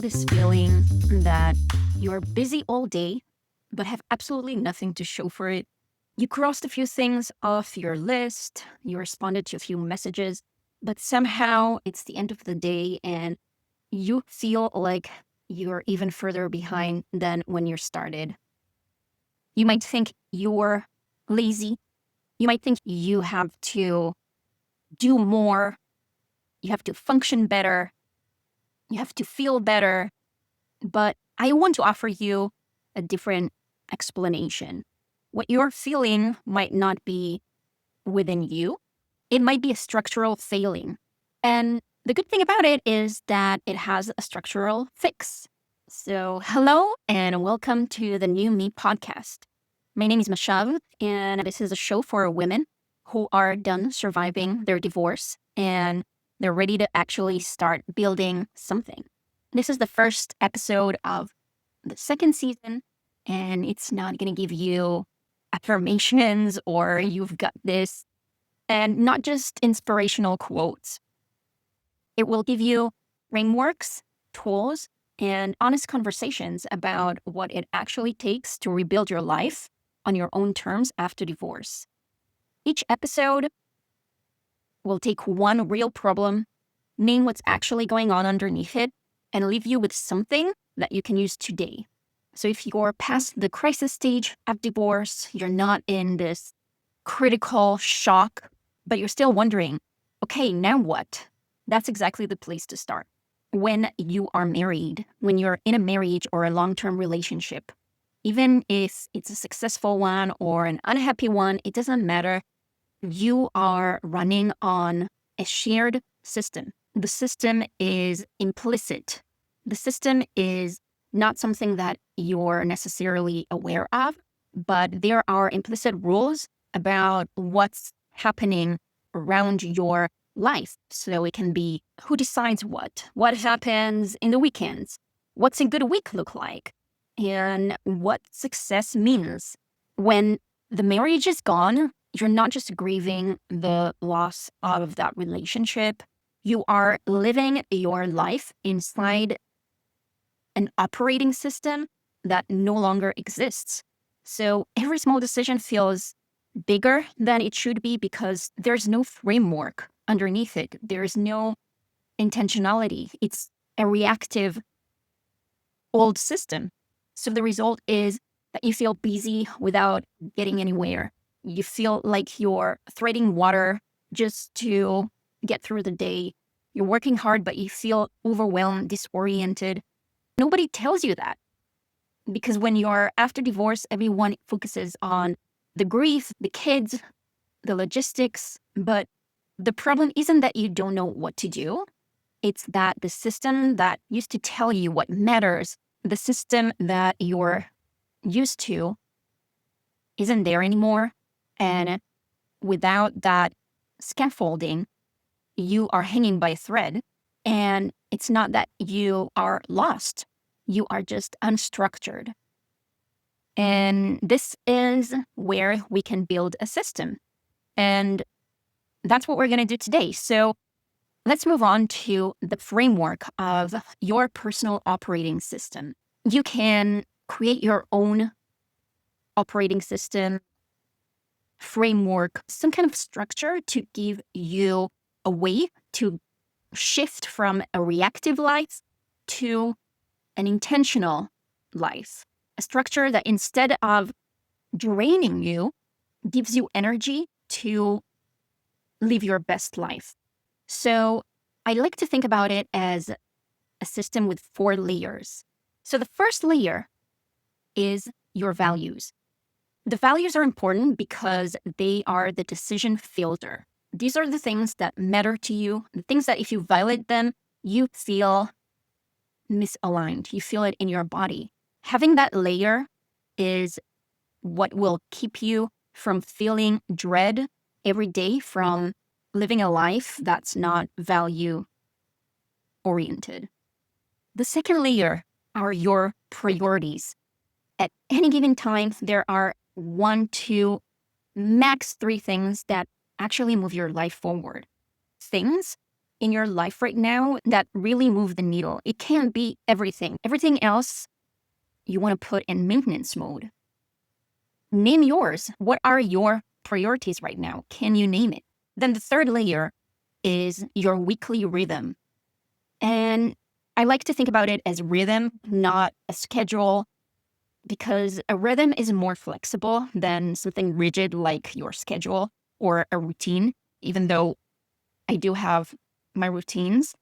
this feeling that you're busy all day, but have absolutely nothing to show for it? You crossed a few things off your list, you responded to a few messages, but somehow it's the end of the day and you feel like you're even further behind than when you started. You might think you're lazy. You might think you have to do more. You have to function better. You have to feel better. But I want to offer you a different explanation. What you're feeling might not be within you. It might be a structural failing. And the good thing about it is that it has a structural fix. So, hello and welcome to the New Me podcast. My name is Mashav, and this is a show for women who are done surviving their divorce and they're ready to actually start building something. This is the first episode of the second season, and it's not going to give you affirmations or you've got this, and not just inspirational quotes. It will give you frameworks, tools, and honest conversations about what it actually takes to rebuild your life on your own terms after divorce. Each episode will take one real problem, name what's actually going on underneath it, and leave you with something that you can use today. So if you're past the crisis stage of divorce, you're not in this critical shock, but you're still wondering, okay, now what? That's exactly the place to start. When you are married, when you're in a marriage or a long-term relationship, even if it's a successful one or an unhappy one, it doesn't matter. You are running on a shared system. The system is implicit. The system is not something that you're necessarily aware of, but there are implicit rules about what's happening around your life. So it can be who decides what happens in the weekends, what's a good week look like, and what success means. When the marriage is gone, you're not just grieving the loss of that relationship. You are living your life inside an operating system that no longer exists. So every small decision feels bigger than it should be because there's no framework underneath it. There's no intentionality. It's a reactive old system. So the result is that you feel busy without getting anywhere. You feel like you're threading water just to get through the day. You're working hard, but you feel overwhelmed, disoriented. Nobody tells you that because when you're after divorce, everyone focuses on the grief, the kids, the logistics. But the problem isn't that you don't know what to do. It's that the system that used to tell you what matters, the system that you're used to, isn't there anymore. And without that scaffolding, you are hanging by a thread. And it's not that you are lost. You are just unstructured. And this is where we can build a system. And that's what we're going to do today. So let's move on to the framework of your personal operating system. You can create your own operating system, framework, some kind of structure to give you a way to shift from a reactive life to an intentional life. A structure that instead of draining you, gives you energy to live your best life. So I like to think about it as a system with 4 layers. So the first layer is your values. The values are important because they are the decision filter. These are the things that matter to you, the things that if you violate them, you feel misaligned. You feel it in your body. Having that layer is what will keep you from feeling dread every day from living a life that's not value oriented. The second layer are your priorities. At any given time, there are 1, 2, max 3 things that actually move your life forward. Things in your life right now that really move the needle. It can't be everything. Everything else you want to put in maintenance mode. Name yours. What are your priorities right now? Can you name it? Then the third layer is your weekly rhythm. And I like to think about it as rhythm, not a schedule, because a rhythm is more flexible than something rigid like your schedule or a routine, even though I do have my routines.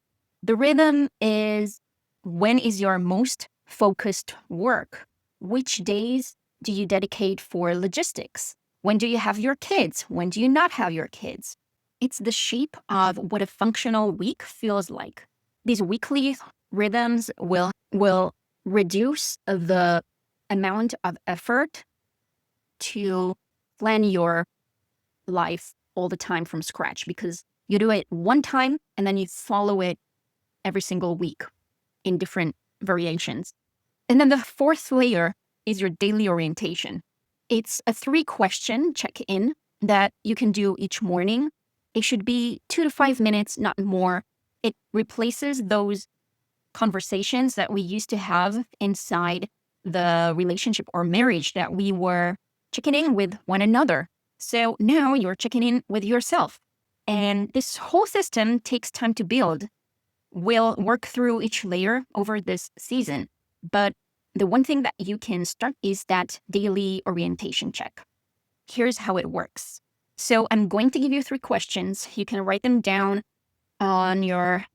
The rhythm is when is your most focused work? Which days do you dedicate for logistics? When do you have your kids? When do you not have your kids? It's the shape of what a functional week feels like. These weekly rhythms will reduce the amount of effort to plan your life all the time from scratch, because you do it one time and then you follow it every single week in different variations. And then the fourth layer is your daily orientation. It's a 3-question check-in that you can do each morning. It should be 2 to 5 minutes, not more. It replaces those conversations that we used to have inside the relationship or marriage that we were checking in with one another. So now you're checking in with yourself. And this whole system takes time to build. We'll work through each layer over this season. But the one thing that you can start is that daily orientation check. Here's how it works. So I'm going to give you 3 questions. You can write them down on your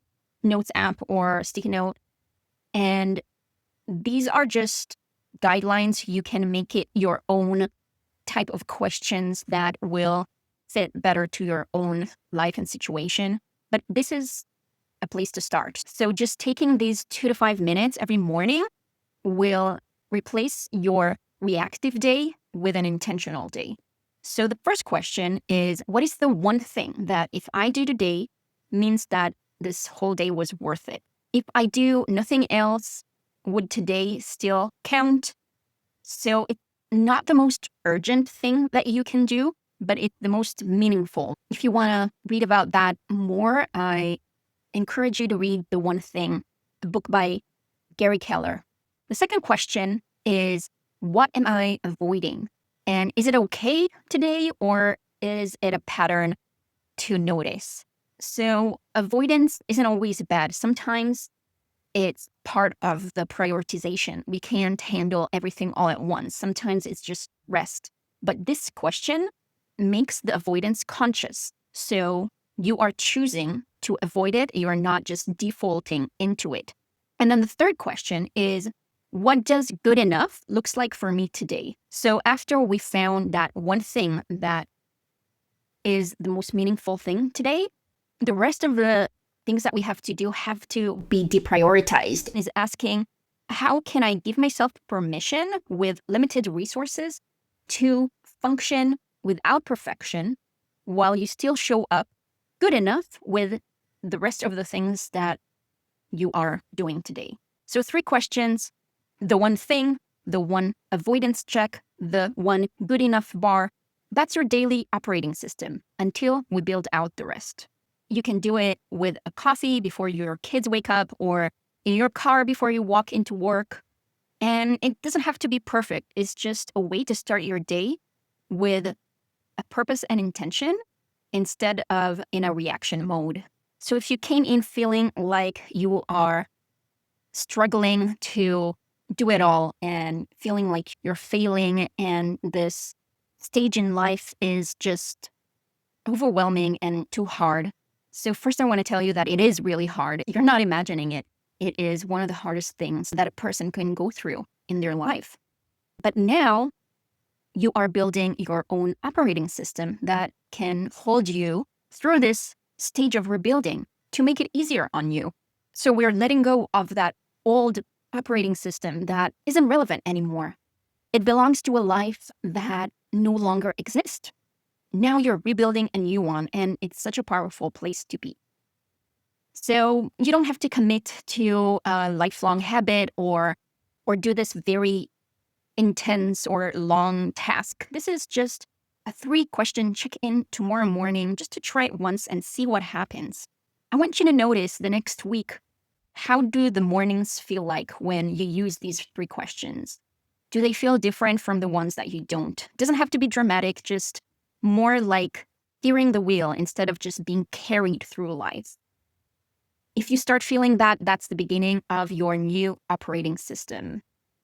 notes app or sticky note. And these are just guidelines. You can make it your own type of questions that will fit better to your own life and situation. But this is a place to start. So just taking these 2 to 5 minutes every morning will replace your reactive day with an intentional day. So the first question is, what is the one thing that if I do today means that this whole day was worth it? If I do nothing else, would today still count? So it's not the most urgent thing that you can do, but it's the most meaningful. If you want to read about that more, I encourage you to read The One Thing, the book by Gary Keller. The second question is, what am I avoiding? And is it okay today, or is it a pattern to notice? So avoidance isn't always bad. Sometimes it's part of the prioritization. We can't handle everything all at once. Sometimes it's just rest. But this question makes the avoidance conscious. So you are choosing to avoid it. You are not just defaulting into it. And then the third question is, what does good enough looks like for me today? So after we found that one thing that is the most meaningful thing today, the rest of the things that we have to do have to be deprioritized. Is asking, how can I give myself permission with limited resources to function without perfection while you still show up good enough with the rest of the things that you are doing today? So 3 questions, the one thing, the one avoidance check, the one good enough bar. That's your daily operating system until we build out the rest. You can do it with a coffee before your kids wake up, or in your car before you walk into work. And it doesn't have to be perfect. It's just a way to start your day with a purpose and intention instead of in a reaction mode. So if you came in feeling like you are struggling to do it all and feeling like you're failing and this stage in life is just overwhelming and too hard. So first I want to tell you that it is really hard. You're not imagining it. It is one of the hardest things that a person can go through in their life. But now you are building your own operating system that can hold you through this stage of rebuilding to make it easier on you. So we're letting go of that old operating system that isn't relevant anymore. It belongs to a life that no longer exists. Now you're rebuilding a new one, and it's such a powerful place to be. So you don't have to commit to a lifelong habit or do this very intense or long task. This is just a 3-question check-in tomorrow morning just to try it once and see what happens. I want you to notice the next week, how do the mornings feel like when you use these 3 questions? Do they feel different from the ones that you don't? Doesn't have to be dramatic, just more like steering the wheel instead of just being carried through life. If you start feeling that, that's the beginning of your new operating system.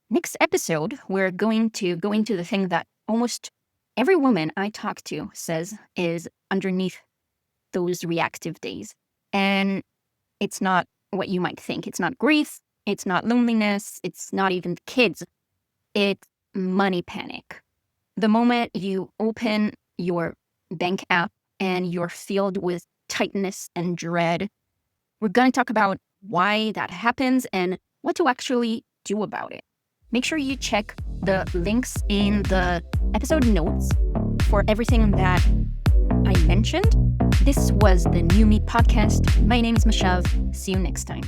Next episode, we're going to go into the thing that almost every woman I talk to says is underneath those reactive days. And it's not what you might think. It's not grief. It's not loneliness. It's not even kids. It's money panic. The moment you open your bank app and you're filled with tightness and dread, we're going to talk about why that happens and what to actually do about it. Make sure you check the links in the episode notes for everything that I mentioned. This was the New Me podcast. My name is Mashav. See you next time.